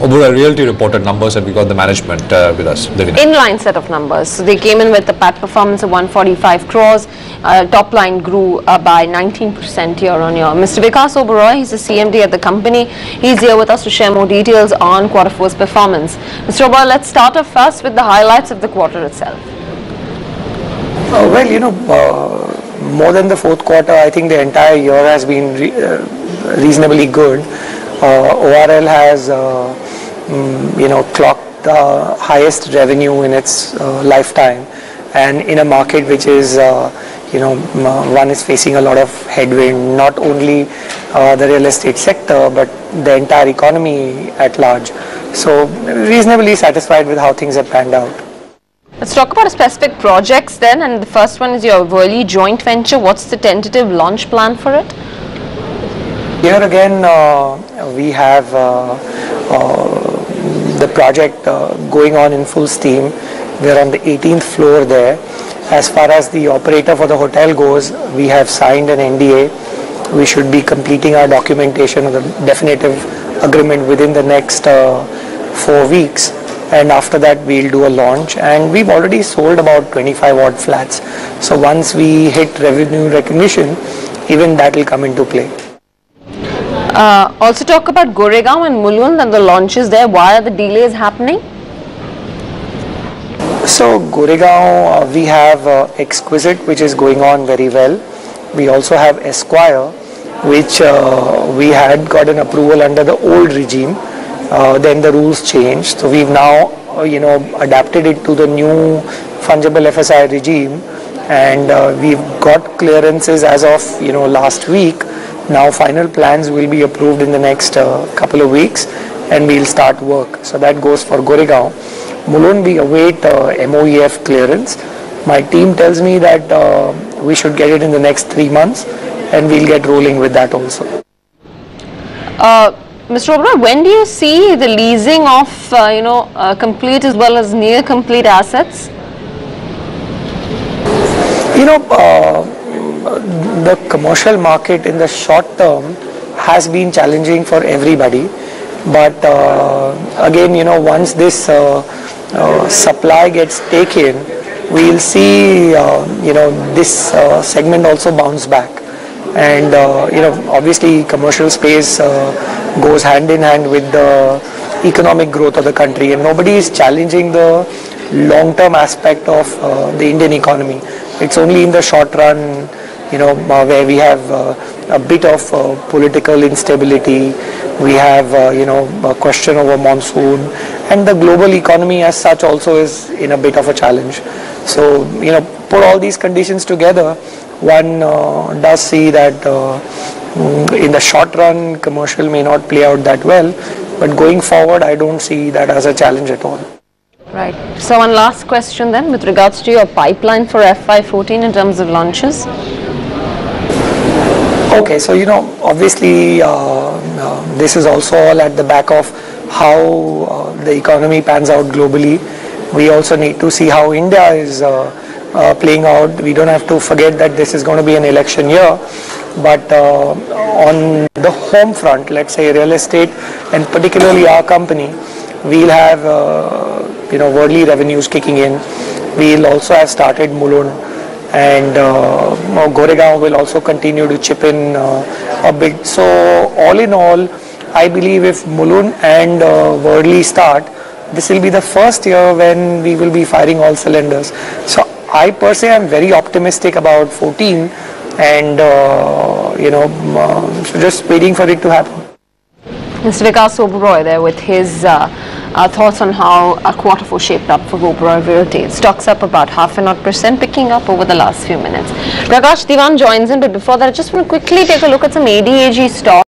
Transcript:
Oberoi Realty reported numbers and we got the management with us. Devina. Inline set of numbers. So they came in with a PAT performance of 145 crores. Top line grew by 19% year on year. Mr. Vikas Oberoi, he's the CMD at the company. He's here with us to share more details on quarter four's performance. Mr. Oberoi, let's start off first with the highlights of the quarter itself. More than the fourth quarter, I think the entire year has been reasonably good. ORL has clocked the highest revenue in its lifetime, and in a market which is one is facing a lot of headwind, not only the real estate sector but the entire economy at large. So reasonably satisfied with how things have panned out. Let's talk about specific projects then, and the first one is your Worli joint venture. What's the tentative launch plan for it? Here again we have the project going on in full steam. We're on the 18th floor there. As far as the operator for the hotel goes, we have signed an NDA. We should be completing our documentation of the definitive agreement within the next 4 weeks, and after that we'll do a launch, and we've already sold about 25 odd flats. So once we hit revenue recognition, even that will come into play. Also talk about Goregaon and Mulund and the launches there. Why are the delays happening? So Goregaon, we have Exquisite, which is going on very well. We also have Esquire, which we had got an approval under the old regime. Then the rules changed. So we've now adapted it to the new fungible FSI regime, and we've got clearances as of last week. Now final plans will be approved in the next couple of weeks, and we'll start work. So that goes for Goregaon. Mulund, we await MOEF clearance. My team tells me that we should get it in the next 3 months, and we'll get rolling with that also. Mr. Oberoi, when do you see the leasing of complete as well as near complete assets? The commercial market in the short term has been challenging for everybody, but again, once this supply gets taken, we'll see this segment also bounce back. And obviously commercial space goes hand in hand with the economic growth of the country, and nobody is challenging the long-term aspect of the Indian economy. It's only in the short run where we have a bit of political instability. We have a question over monsoon, and the global economy as such also is in a bit of a challenge. So put all these conditions together, one does see that in the short run commercial may not play out that well, but going forward I don't see that as a challenge at all. Right. So one last question then with regards to your pipeline for FY14 in terms of launches. Okay, so obviously this is also all at the back of how the economy pans out globally. We also need to see how India is playing out. We don't have to forget that this is going to be an election year, but on the home front, let's say real estate and particularly our company, we'll have Worli revenues kicking in. We'll also have started Mulund, and Goregaon will also continue to chip in a bit. So all in all, I believe if Mulund and Worli start, this will be the first year when we will be firing all cylinders. So I per se am very optimistic about 14, and so just waiting for it to happen. Mr. Vikas Oberoi there with his thoughts on how quarter four shaped up for Oberoi Realty. Stocks up about 0.5%, picking up over the last few minutes. Prakash Diwan joins in, but before that I just want to quickly take a look at some ADAG stocks.